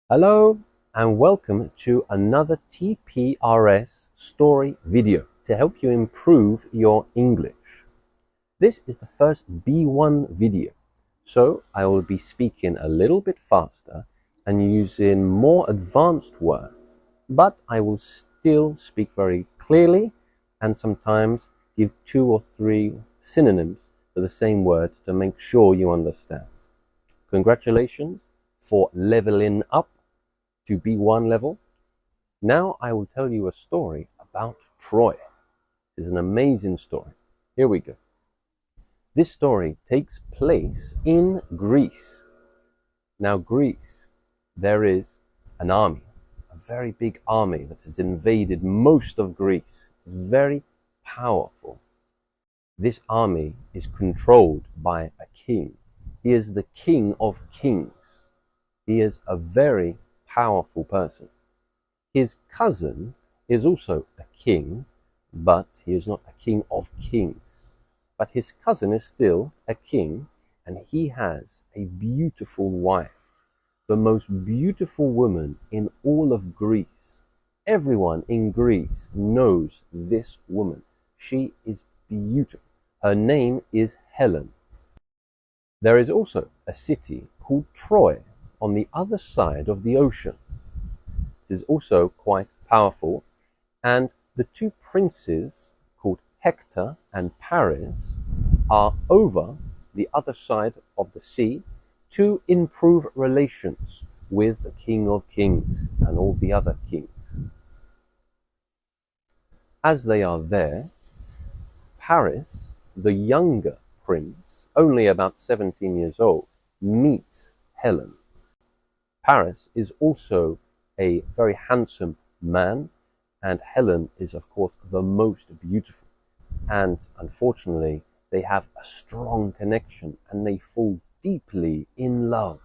Hello and welcome to another TPRS story video to help you improve your English. This is the first B1 video, so I will be speaking a little bit faster and using more advanced words, but I will still speak very clearly and sometimes give 2 or 3 synonyms for the same word to make sure you understand. Congratulations for leveling up to B1 level. Now I will tell you a story about Troy. It's an amazing story. Here we go. This story takes place in Greece. Now Greece, there is an army, a very big army that has invaded most of Greece. It's very powerful. This army is controlled by a king. He is the king of kings. He is a very powerful person. His cousin is also a king, but he is not a king of kings. But his cousin is still a king, and he has a beautiful wife, the most beautiful woman in all of Greece. Everyone in Greece knows this woman. She is beautiful. Her name is Helen. There is also a city called Troy on the other side of the ocean. This is also quite powerful, and the two princes called Hector and Paris are over the other side of the sea to improve relations with the King of Kings and all the other kings. As they are there, Paris, the younger prince, only about 17 years old, meets Helen. Paris is also a very handsome man, and Helen is, of course, the most beautiful. And unfortunately, they have a strong connection and they fall deeply in love.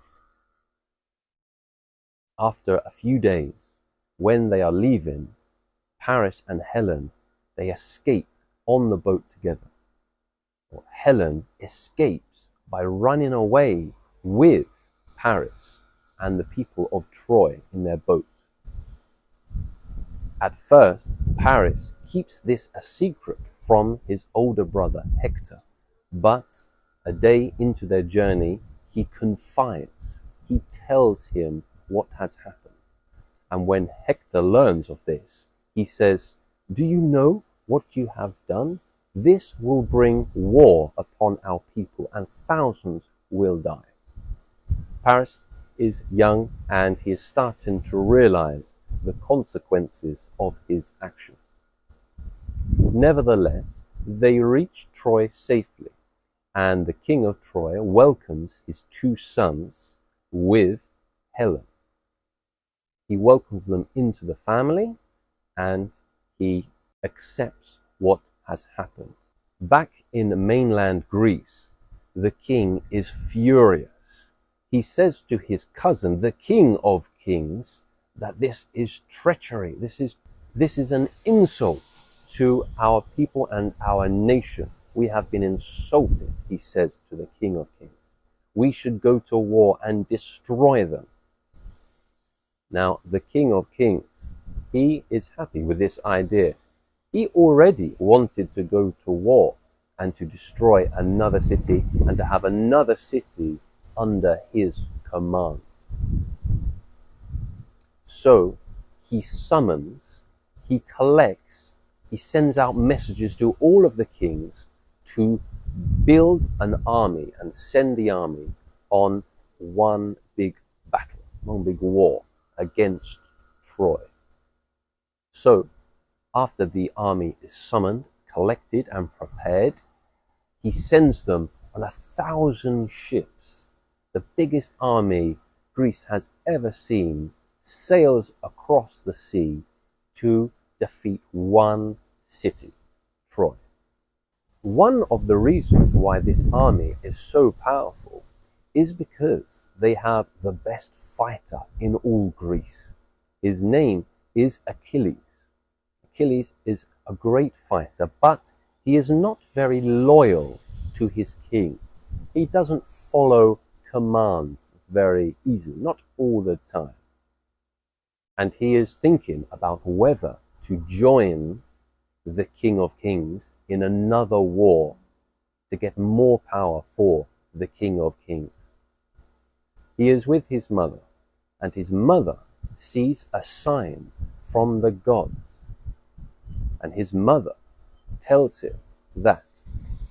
After a few days, when they are leaving, Paris and Helen, they escape on the boat together. Well, Helen escapes by running away with Paris and the people of Troy in their boat. At first, Paris keeps this a secret from his older brother Hector, but a day into their journey, he confides. He tells him what has happened. And when Hector learns of this, he says, "Do you know what you have done? This will bring war upon our people and thousands will die." Paris is young and he is starting to realize the consequences of his actions. Nevertheless, they reach Troy safely, and the king of Troy welcomes his 2 sons with Helen. He welcomes them into the family and he accepts what has happened. Back in mainland Greece, the king is furious. He says to his cousin, the king of kings, that this is treachery. This is an insult to our people and our nation. We have been insulted, he says to the king of kings. We should go to war and destroy them. Now, the king of kings, he is happy with this idea. He already wanted to go to war and to destroy another city and to have another city under his command. So he summons, he collects, he sends out messages to all of the kings to build an army and send the army on one big battle, one big war against Troy. So after the army is summoned, collected and prepared, he sends them on 1,000 ships. The biggest army Greece has ever seen sails across the sea to defeat one city, Troy. One of the reasons why this army is so powerful is because they have the best fighter in all Greece. His name is Achilles. Achilles is a great fighter, but he is not very loyal to his king. He doesn't follow commands very easily, not all the time. and he is thinking about whether to join the King of Kings in another war to get more power for the King of Kings. He is with his mother, and his mother sees a sign from the gods, and his mother tells him that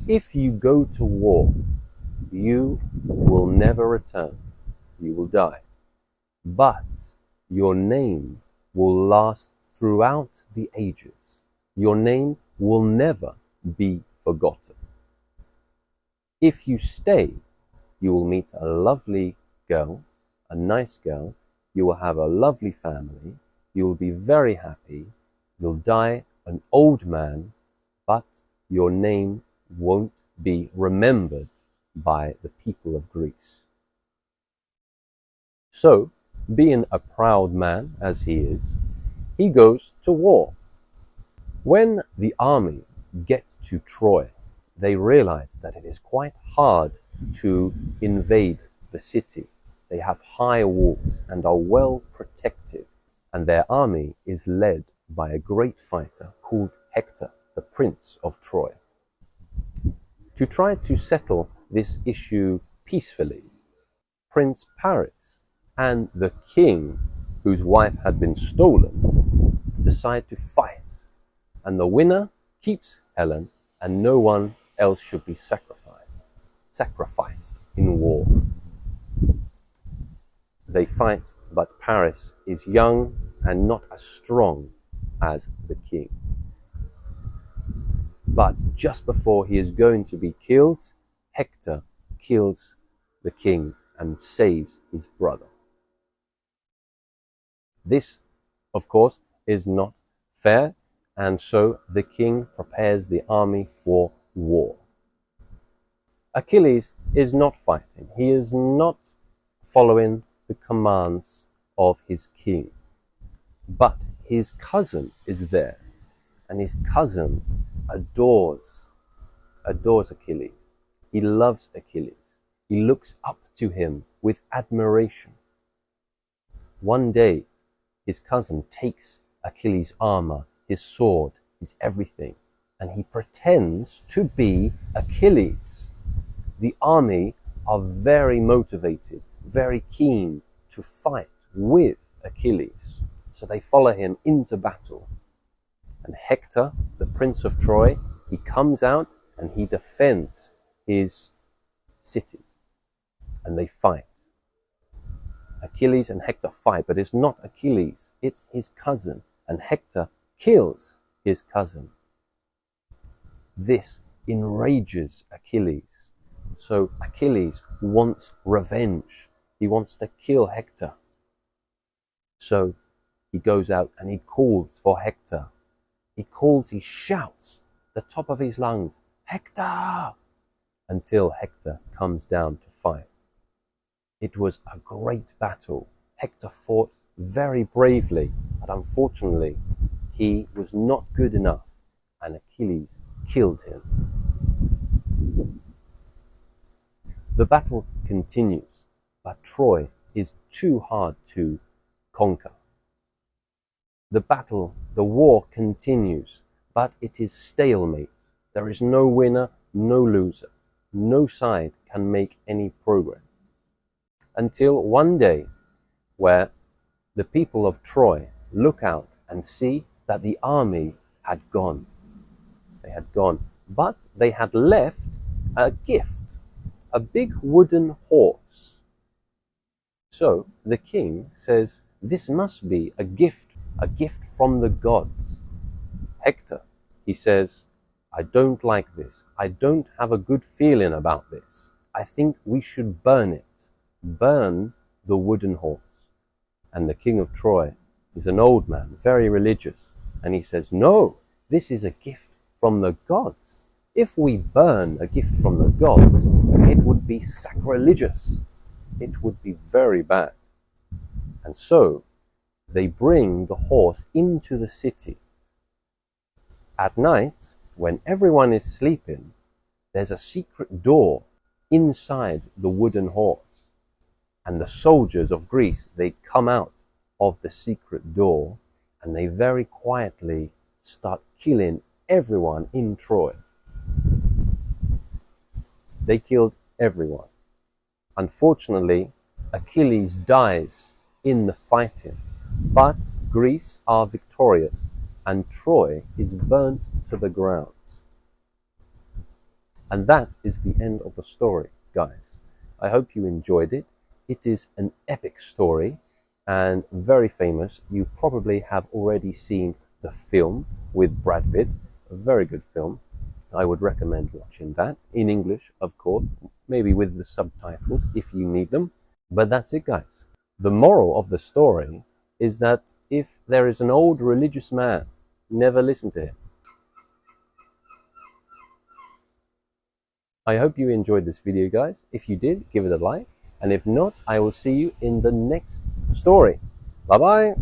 if you go to war, you will never return, you will die, but your name will last throughout the ages. Your name will never be forgotten. If you stay, you will meet a lovely girl, a nice girl, you will have a lovely family, you will be very happy, you'll die an old man, but your name won't be remembered by the people of Greece. So, being a proud man as he is, he goes to war. When the army gets to Troy, they realize that it is quite hard to invade the city. They have high walls and are well protected, and their army is led by a great fighter called Hector, the Prince of Troy. To try to settle this issue peacefully, Prince Paris and the king, whose wife had been stolen, decide to fight, and the winner keeps Helen, and no one else should be sacrificed in war. They fight, but Paris is young and not as strong as the king. But just before he is going to be killed, Hector kills the king and saves his brother. This, of course, is not fair, and so the king prepares the army for war. Achilles is not fighting. He is not following the commands of his king. But his cousin is there, and his cousin adores Achilles. He loves Achilles. He looks up to him with admiration. One day, his cousin takes Achilles' armor, his sword, his everything, and he pretends to be Achilles. The army are very motivated, very keen to fight with Achilles. So they follow him into battle. And Hector, the Prince of Troy, he comes out and he defends his city. And they fight. Achilles and Hector fight, but it's not Achilles, it's his cousin. And Hector kills his cousin. This enrages Achilles. So Achilles wants revenge. He wants to kill Hector. So he goes out and he calls for Hector. He shouts at the top of his lungs, Hector! Until Hector comes down to fight. It was a great battle. Hector fought very bravely, but unfortunately, he was not good enough, and Achilles killed him. The battle continues, but Troy is too hard to conquer. The war continues, but it is stalemate. There is no winner, no loser. No side can make any progress. Until one day, where the people of Troy look out and see that the army had gone. They had gone, but they had left a gift, a big wooden horse. So the king says, this must be a gift from the gods. Hector, he says, I don't like this. I don't have a good feeling about this. I think we should burn it. Burn the wooden horse. And the king of Troy is an old man, very religious. And he says, no, this is a gift from the gods. If we burn a gift from the gods, it would be sacrilegious. It would be very bad. And so they bring the horse into the city. At night, when everyone is sleeping, there's a secret door inside the wooden horse. And the soldiers of Greece, they come out of the secret door, and they very quietly start killing everyone in Troy. They killed everyone. Unfortunately, Achilles dies in the fighting, but Greece are victorious and Troy is burnt to the ground. And that is the end of the story, guys. I hope you enjoyed it. It is an epic story and very famous. You probably have already seen the film with Brad Pitt, a very good film. I would recommend watching that in English, of course, maybe with the subtitles if you need them. But that's it, guys. The moral of the story is that if there is an old religious man, never listen to him. I hope you enjoyed this video, guys. If you did, give it a like. And if not, I will see you in the next story. Bye-bye.